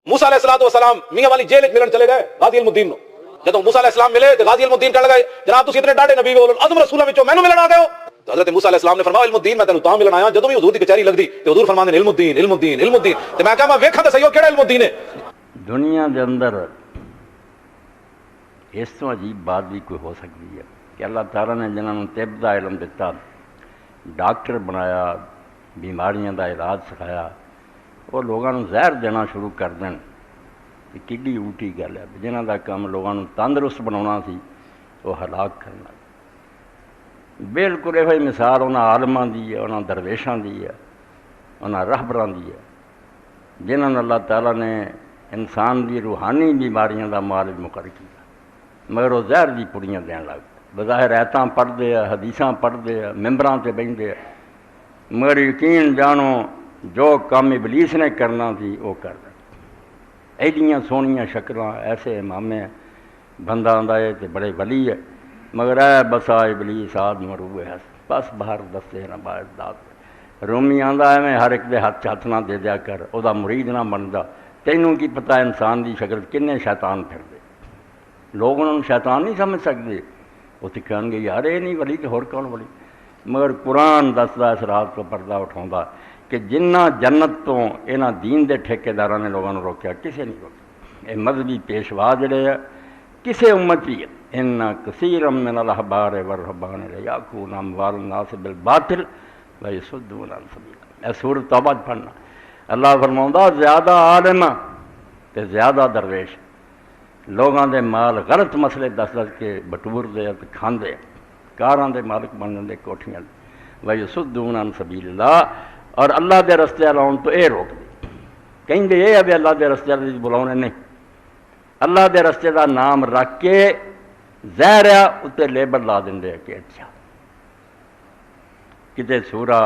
موسیٰ علیہ السلام میاں والی جیل ملن چلے گئے غازی المدین نو. جدوں موسیٰ علیہ السلام ملے تو غازی المدین کہنے لگے جناب تسی اتنے ڈاڈے نبی اولو العزم رسولاں وچوں مینوں ملن آ گئے ہو. تو حضرت موسیٰ علیہ السلام نے فرمایا علم الدین میں تینوں تاں ملن آیا جدوں بھی حضور دی کچہری لگدی تے حضور فرماندے نے علم الدین علم الدین علم الدین تے میں کہا میں ویکھاں تے صحیح کیڑا علم الدین ہے. دنیا دے اندر اس تو عجیب بات بھی کوئی ہو سکتی ہے کہ اللہ تعالیٰ نے جنہوں نے طب دا علم دیتا، ڈاکٹر بنایا، بیماریاں دا علاج سکھایا، وہ لوگوں کو زہر دینا شروع کر دیں کہ کڈی الٹی گل ہے. جنہوں کا کام لوگوں کو تندرست بنانا سی وہ ہلاک کرنا. بالکل یہ مثال انہاں عالماں دی ہے، انہاں درویشاں دی ہے، انہاں راہبراں دی ہے جنہوں نے اللہ تعالیٰ نے انسان دی روحانی بیماریاں دا معالج مقرر کیا، مگر وہ زہر دی پڑیاں دین لگ پے. بظاہر ایتاں پڑھتے ہیں، حدیثاں پڑھتے ہیں، ممبراں تے بہندے ہیں، مگر یقین جانو جو کام ابلیس نے کرنا تھی وہ کر دیں. ایڈیاں سونیاں شکلاں ایسے امامے بندہ آندا ہے تے بڑے ولی ہے، مگر اے بسا ابلیس آد مروے ہے بس باہر دستے نہ باہر داد. رومی آندا ہے میں ہر ایک دے ہاتھ ہاتھ نہ دے دیا کر، او دا مرید نہ بندا. تینوں کی پتہ انسان دی شکل کنے شیطان پھر دے. لوگ انہوں شیطان نہیں سمجھ سکتے، وہ تو کہیں گے یار یہ نہیں ولی تو ہور کون ولی. مگر قرآن دسدا اس رات کو پردہ اٹھاؤں کہ جنہ جنت تو یہاں دین دے ٹھیکیداراں نے لوگوں نے روکیا کسے نہیں روکیا. یہ مذہبی پیشوا جڑے ہے کسے امتی ہے ان کثیر من الاحبار والرہبان لیاکلون اموال الناس بالباطل ویصدون عن سبیل اللہ. سورۃ توبہ پڑھنا. اللہ فرماؤندا زیادہ عالم تے زیادہ درویش لوگاں دے مال غلط مسئلے دس دس کے بٹور دے تے کھاندے، کاراں دے مالک بنن دے کوٹھیاں ویصدون عن سبیل اللہ. اور اللہ دے رستے لاؤن تو اے روک دے. کہیں دے یہ ابھی اللہ دے رستے بلاؤنے نہیں، اللہ دے رستے دا نام رکھ کے زہر ہے اتنے لیبل لا دیں دے کہ اچھا. کتے سورہ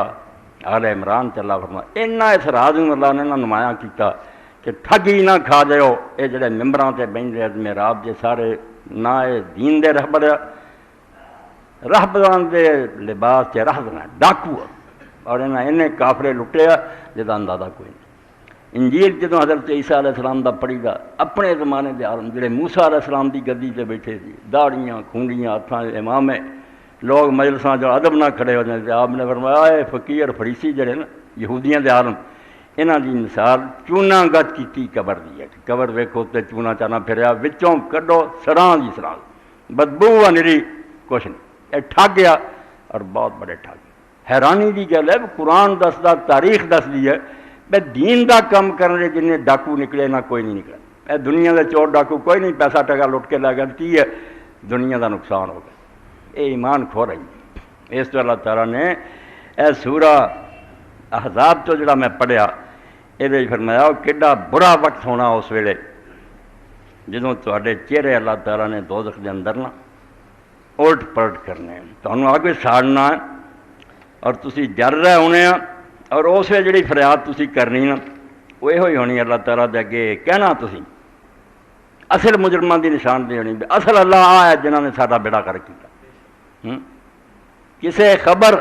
آل عمران تے اللہ فرما اینا اس راز اللہ نے نمایاں کیتا کہ ٹھگی نہ کھا جاؤ. اے جڑے ممبراں تے بہندے محراب دے سارے نہ اے دین دے رہبر رہبران دے لباس تے رہبر ڈاکو اور انہیں کافرے لٹیا جدا اندازہ کوئی نہیں. انجیل جدوں حضرت عیسیٰ علیہ السلام دا پڑھی دا اپنے زمانے دے عالم جڑے موسیٰ علیہ السلام دی گدی تے بیٹھے سی، داڑیاں کھونڈیاں ہاتھاں امام لوگ مجلساں جو ادب نہ کھڑے ہو جائیں. آپ نے فرمایا اے فقیر فریسی جڑے نا یہودیاں دے عالم انہاں دی مثال چونا گت کیتی قبر دی ہے. قبر ویکھو تے چونا چانا پھریا وچوں کڈو سراں دی سراں بدبو نری کچھ نہیں. اے ٹھگ گیا اور بہت بڑے ٹھگ. حیرانی دی گل ہے قرآن دسدا تاریخ دس دی ہے بے دین دا کم کرنے جنہیں ڈاکو نکلے نہ کوئی نہیں نکلے. اے دنیا دے چور ڈاکو کوئی نہیں پیسہ ٹکا لٹ کے لے گیا کی ہے دنیا دا نقصان ہو گیا. اے ایمان کھو رہی. اس تو اللہ تعالیٰ نے اے سورہ احزاب تو جڑا میں پڑھیا یہ فرمایا کیڈا برا وقت ہونا اس ویلے جدوں تواڈے چہرے اللہ تعالیٰ نے دوزخ دے اندر نا الٹ پلٹ کرنے تانوں آگے ساڑنا ہے اور تسی ڈر رہے ہونے ہیں. اور اس ویلے جڑی فریاد تسی کرنی نا وہ یہ ہونی اللہ تعالیٰ دے اگے کہنا تسی اصل مجرماں دی نشاندہی ہونی اصل اللہ آیا جنہاں نے ساڈا بیڑا کر کیتا. کسے خبر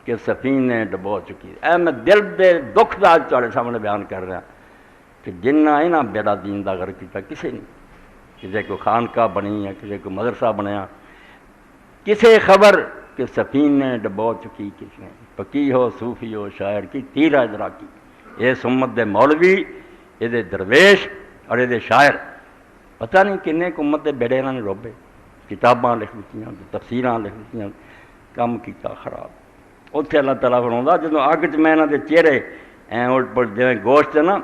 کہ سفینے ڈبو چکی. اے میں دل دے دکھ دا تواڈے سامنے بیان کر رہا کہ جنہ انہاں بیڑا دین دا غر کیتا کسے نہیں. کسے کو خانقاہ بنی ہے، کسے کو مدرسہ بنیا، کسے خبر کہ سفینے ڈبو چکی کس نے. فقیہ ہو صوفی ہو شاعر کی تیر ادرا کی. یہ سمت دے مولوی یہ دے درویش اور یہ دے شاعر پتہ نہیں کنے امت دے بیڑے انہوں نے روبے کتاباں لکھ دیتیاں تفسیراں لکھ دیتیاں کام کیتا خراب. اتنے اللہ تعالیٰ فرماؤندا جدوں اگ چ میں انہاں دے چہرے الٹ پلٹ جویں گوشت نا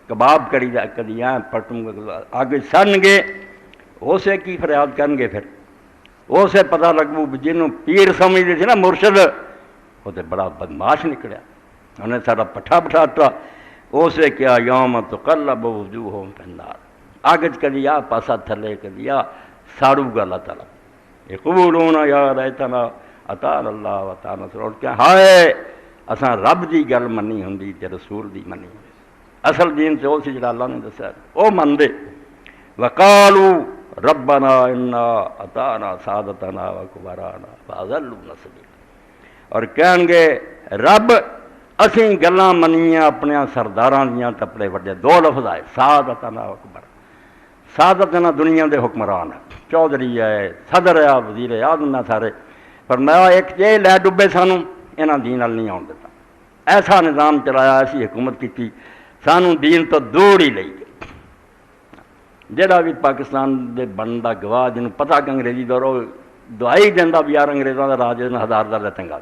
کباب کری دا کدی پٹوں اگ سڑن گے اسے کی فریاد کرن گے. پھر اسے پتہ لگو جنوں پیر سمجھدے سی نا مرشد وہ تو بڑا بدماش نکلیا. انہیں سارا پٹھا بٹھاتا اسے کیا یوم تقلب وجوہہم فی النار. اگ چ کدی آ پاسا تھلے کدی آ ساڑو گا اللہ تعالیٰ. یقولون یا ریتنا اطاعنا اللہ واطعنا الرسول. اور کیا ہائے اساں رب دی گل منی ہوندی تے رسول دی منی ہوندی. اصل دین تے او سی جڑا اللہ نے دسیا او مندے. وقالوا ربنا انا اطعنا سادتنا وکبرانا فاضلونا السبیل. اور کہیں گے رب ਅਸੀਂ ਗੱਲਾਂ ਮੰਨੀਆਂ ਆਪਣਿਆਂ ਸਰਦਾਰਾਂ ਦੀਆਂ ਤੇ ਆਪਣੇ ਵੱਡੇ ਦੋ ਲਫ਼ਜ਼ ਆਏ, ਸਾਦਤ ਨਾ ਅਕਬਰ। ਸਾਦਤ ਨਾ ਦੁਨੀਆ ਦੇ ਹੁਕਮਰਾਨ ਹੈ, ਚੌਧਰੀ ਹੈ, ਸਦਰ ਆ, ਵਜ਼ੀਰ ਆਜ਼ਮ ਆ ਸਾਰੇ, ਪਰ ਮੈਂ ਇੱਕ ਇਹ ਲੈ ਡੁੱਬੇ ਸਾਨੂੰ ਇਹਨਾਂ ਦੀਨ ਵੱਲ ਨਹੀਂ ਆਉਣ ਦਿੱਤਾ। ਐਸਾ ਨਿਜ਼ਾਮ ਚਲਾਇਆ, ਐਸੀ ਹਕੂਮਤ ਕੀਤੀ, ਸਾਨੂੰ ਦੀਨ ਤੋਂ ਦੂਰ ਹੀ ਲਈ ਗਏ। ਜਿਹੜਾ ਵੀ ਪਾਕਿਸਤਾਨ ਦੇ ਬਣਨ ਦਾ ਗਵਾਹ, ਜਿਹਨੂੰ ਪਤਾ ਕਿ ਅੰਗਰੇਜ਼ੀ ਦੌਰ, ਉਹ ਦੁਆਈ ਦਿੰਦਾ ਵੀ ਯਾਰ ਅੰਗਰੇਜ਼ਾਂ ਦਾ ਰਾਜ ਇਹਨਾਂ ਹਜ਼ਾਰਦਾਰ ਦਾ ਚੰਗਾ।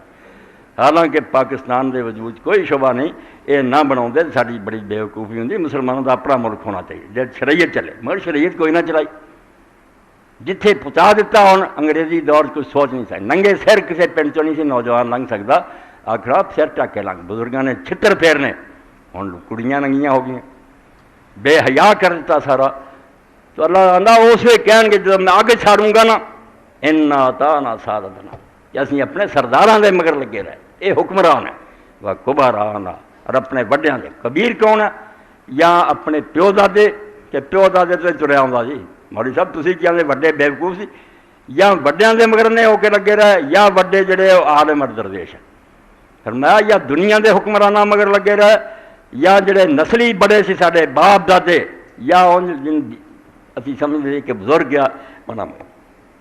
ਹਾਲਾਂਕਿ ਪਾਕਿਸਤਾਨ ਦੇ ਵਜੂਦ 'ਚ ਕੋਈ ਸ਼ੁਬਾ ਨਹੀਂ, ਇਹ ਨਾ ਬਣਾਉਂਦੇ ਸਾਡੀ ਬੜੀ ਬੇਵਕੂਫੀ ਹੁੰਦੀ। ਮੁਸਲਮਾਨਾਂ ਦਾ ਆਪਣਾ ਮੁਲਕ ਹੋਣਾ ਚਾਹੀਦਾ ਜੇ ਸ਼ਰੀਅਤ ਚੱਲੇ, ਮਗਰ ਸ਼ਰੀਅਤ ਕੋਈ ਨਾ ਚਲਾਈ। ਜਿੱਥੇ ਪਹੁੰਚਾ ਦਿੱਤਾ ਹੁਣ ਅੰਗਰੇਜ਼ੀ ਦੌਰ 'ਚ ਕੋਈ ਸੋਚ ਨਹੀਂ ਸਕਦਾ। ਨੰਗੇ ਸਿਰ ਕਿਸੇ ਪਿੰਡ 'ਚੋਂ ਨਹੀਂ ਸੀ ਨੌਜਵਾਨ ਲੰਘ ਸਕਦਾ, ਆਖਰਾ ਸਿਰ ਢੱਕ ਕੇ ਲੰਘ। ਬਜ਼ੁਰਗਾਂ ਨੇ ਛਿੱਤਰ ਫੇਰਨੇ, ਹੁਣ ਕੁੜੀਆਂ ਨੰਗੀਆਂ ਹੋ ਗਈਆਂ, ਬੇਹਯਾ ਕਰ ਦਿੱਤਾ ਸਾਰਾ। تو اللہ آندا اس وقت کہن گے جب میں آگے چھاڑوں گا نا انا اطعنا سادتنا کہ اسی اپنے سرداراں دے مگر لگے رہے، یہ حکمران ہے وہ کبرانا، اور اپنے وڈیاں دے کبیر کون ہے؟ یا اپنے پیو دادے کہ پیو دادے تو تریا ہوندا جی مولوی صاحب تسی کیا دے وڈے بیوقوف سی، یا وڈیاں دے مگر نے ہو کے لگے رہے، یا وڈے جڑے عالم اور درویش ہیں۔ فرمایا یا دنیا دے حکمراناں مگر لگے رہے، یا جڑے نسلی بڑے سی ساڈے باپ دادے، یا جن اسی سمجھتے کہ بزرگ گیا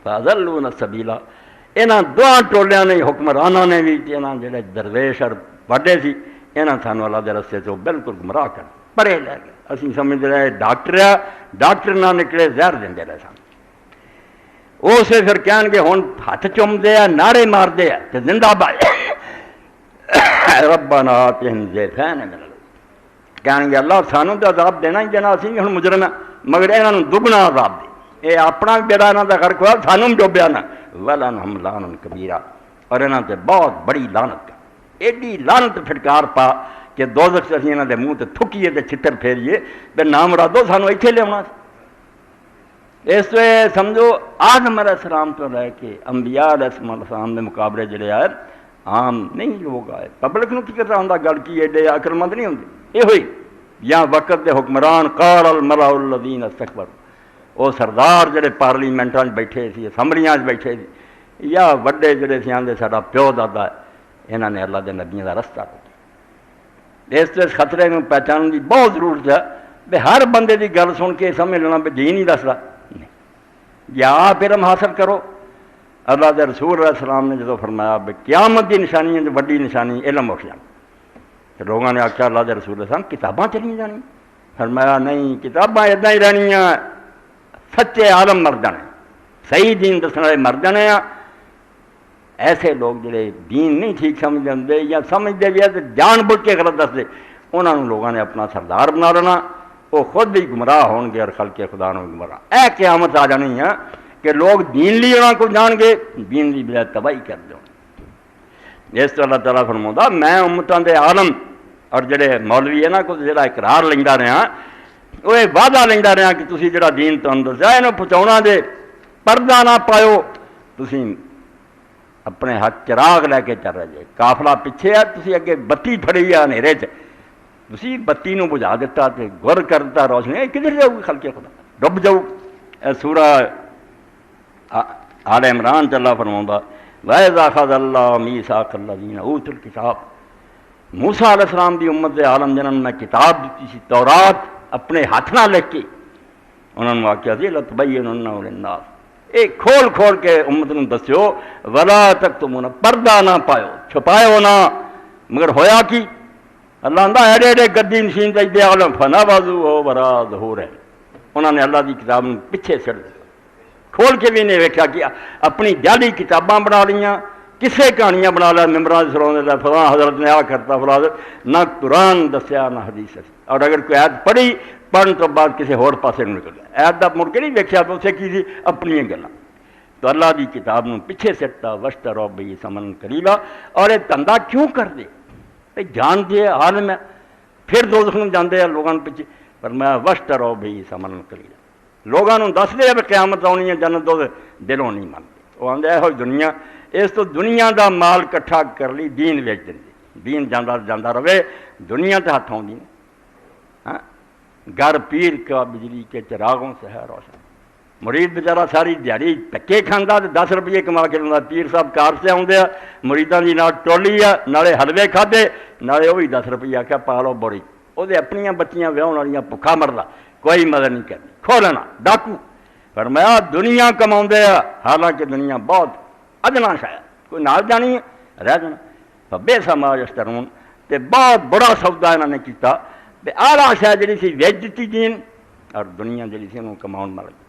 فاضلون السبیلا۔ یہاں دونوں ٹولیاں نے حکمرانوں نے بھی یہاں جڑے درویش اور وڈے سی یہاں سانو اللہ دے رستے تو بالکل گمراہ کر پڑے لے گئے۔ اسی سمجھتے رہے ڈاکٹر ہے، ڈاکٹر نہ نکلے زہر دے رہے سن۔ اسے پھر کہن گے ہوں ہاتھ چومتے ہیں، نعرے مارتے ہیں کہ زندہ باد ربنا آتہم ضعفین من العذاب، کہن گے اللہ سانو تو عذاب دینا ہی دینا، اسی ہوں مجرم ہے مگر انہوں دگنا عذاب دے، یہ اپنا بھی بیڑا انہوں کا غرق ہوا، سانوں بھی ڈوبیا نہ وَلَنْهُمْ لَعْنٌ كَبِيرًا، اور انہوں سے بہت بڑی لعنت کا ایڈی لعنت پھٹکار پا کہ دوزخ سے اسی انہوں دے منہ تے تھکیے تے چھتر پھیریے تے نام مرادو سانوں ایتھے لے آنا۔ اس وے سمجھو آدم علیہ السلام تو رہ کے انبیاء علیہ السلام دے مقابلے جڑے آئے عام نہیں لوگ آئے، پبلک نو کی کرتا ہوندا گل کی ایڈے عقل مند نہیں ہوندی، یہ ہوئی یا وقت دے حکمران قال الملأ الذین استکبروا، وہ سردار جڑے پارلیمنٹاں بیٹھے سی، اسمبلیاں بیٹھے سی، یا وڈے جڑے سی آندے ساڈا پیو دادا ہے، انہاں نے اللہ دے نبیوں دا رستہ روکیا۔ اس خطرے نوں پہچانن دی بہت ضرورت ہے بھی ہر بندے دی گل سن کے سمجھ لینا بھی دین ہی دسدا نہیں، یا آپ علم حاصل کرو۔ اللہ دے رسول علیہ السلام نے جدو فرمایا بھی قیامت دی نشانی ہے، وڈی نشانی علم اٹھ جانا، تو لوگوں نے آخیا اللہ دے رسول علیہ السلام کتاباں چلی جانی؟ فرمایا نہیں، کتاباں اداں ہی رہنیاں، سچے عالم مر جانے، صحیح دین دسنے والے مر جانے ہیں۔ ایسے لوگ جڑے دین نہیں ٹھیک سمجھ جاندے یا سمجھتے بھی ہے تو جان بوجھ کے غلط دستے، انہوں نے لوگوں نے اپنا سردار بنا لینا، وہ خود بھی گمراہ ہون گے اور خلق خدا نو گمراہ۔ اے قیامت آ جانی ہے کہ لوگ دین لی انہوں کو جان گے، دین دی بجائے تباہی کر دیں۔ اس تو اللہ تعالیٰ فرماؤں میں امتاں دے عالم اور جڑے مولوی ہے نا کو جڑا اقرار لیندا رہا، وہ وعدہ لیندا رہا کہ تسی جڑا دین تو اندر جائے انہوں پہنچاؤنا دے، پردہ نہ پایو، تسی اپنے ہاتھ چراغ لے کے چل رہے جے، قافلہ پیچھے ہے، تسی اگے بتی پھڑی ہے اندھیرے چ، تسی بتی نو بجھا دیتا تے گر کر دیتا روشنی، کدھر جاؤ گی خلق خدا، ڈب جاؤ۔ سورہ آل عمران چ اللہ فرماؤں وَإِذَا أَخَذَ اللَّهُ مِيثَاقَ الَّذِينَ أُوتُوا الْكِتَابَ، موسیٰ علیہ السلام دی امت دے عالم جنہاں نے کتاب دیتی سی تورات اپنے ہاتھ نہ لکھ کے، انہوں نے آخیا سی لَتُبَيِّنُنَّهُ لِلنَّاسِ، ایک کھول کھول کے امت نو دسیو، وَلَا تَكْتُمُونَ، پردہ نہ پایو، چھپایو نہ۔ مگر ہویا کی اللہ آندا ایڈے ایڈے گدی نشین تے دے عالم فَنَبَذُوهُ وَرَاءَ ظُهُورِهِمْ، انہوں نے اللہ دی کتاب نو پیچھے سڑ دیا، کھول کے بھی نہیں ویکھیا کہ اپنی جعلی کتاباں بنا لیاں، کسے کہانیاں بنا لیا، ممبراں سناؤندے تے فلاں حضرت نے آ کرتا فلاں، نہ قرآن دسیا نہ حدیث دسی، اور اگر کوئی آیت پڑھی پڑھن تو بعد کسی ہور پاسے نو نکل گیا، آیت دا مڑ کے نہیں ویکھیا تو اسے کی سی اپنی گلاں، تو اللہ دی کتاب نو پیچھے سٹتا واشتروا بہ ثمنا قلیلا۔ اور یہ دھندا کیوں کر دے جان دے عالم ہے، پھر دوزخ نوں جاندے ہیں لوگاں پیچھے، فرمایا واشتروا بہ ثمنا قلیلا، لوگوں نوں دس دے کہ قیامت آنی ہے جنت دو، دلوں نہیں منتے، وہ آندے یہ دنیا، اس تو دنیا دا مال کٹھا کر لی دین ویچ دیندے، دین جاندا رہے، دنیا تے ہاتھ آؤندی نہیں۔ گھر پیر کا بجلی کے چراغوں سے ہے روشن، ਮੁਰੀਦ ਵਿਚਾਰਾ ਸਾਰੀ ਦਿਹਾੜੀ ਧੱਕੇ ਖਾਂਦਾ ਤੇ 10 ਰੁਪਏ ਕਮਾ ਕੇ ਲਾਉਂਦਾ। ਪੀਰ ਸਾਹਿਬ ਕਾਰ 'ਤੇ ਆਉਂਦੇ ਆ, ਮੁਰੀਦਾਂ ਦੀ ਨਾਲ ਟੋਲੀ ਆ, ਨਾਲੇ ਹਲਵੇ ਖਾਧੇ, ਨਾਲੇ ਉਹ ਵੀ 10 ਰੁਪਏ ਆਖਿਆ ਪਾ ਲਓ ਬੋਰੀ। ਉਹਦੇ ਆਪਣੀਆਂ ਬੱਚੀਆਂ ਵਿਆਹੁਣ ਵਾਲੀਆਂ, ਭੁੱਖਾ ਮਰਦਾ, ਕੋਈ ਮਦਦ ਨਹੀਂ ਕਰਦੀ, ਖੋ ਲੈਣਾ ਡਾਕੂ। ਪਰ ਮੈਂ ਆ ਦੁਨੀਆ ਕਮਾਉਂਦੇ ਆ, ਹਾਲਾਂਕਿ ਦੁਨੀਆ ਬਹੁਤ ਅਦਨਾ ਸ਼ਾਇਦ ਕੋਈ ਨਾਲ ਜਾਣੀ ਹੈ ਰਹਿ ਜਾਣਾ। ਫੱਬੇ ਸਮਾਜ ਅਸਤਰੂਨ ਅਤੇ ਬਹੁਤ ਬੜਾ ਸੌਦਾ ਇਹਨਾਂ ਨੇ ਕੀਤਾ। ਅਤੇ ਆਲਾ ਸ਼ਾਇਦ ਜਿਹੜੀ ਸੀ ਵੇਚ ਦਿੱਤੀ ਜੀਨ, ਔਰ ਦੁਨੀਆ ਜਿਹੜੀ ਸੀ ਉਹਨੂੰ ਕਮਾਉਣ ਮਰ ਗਈ।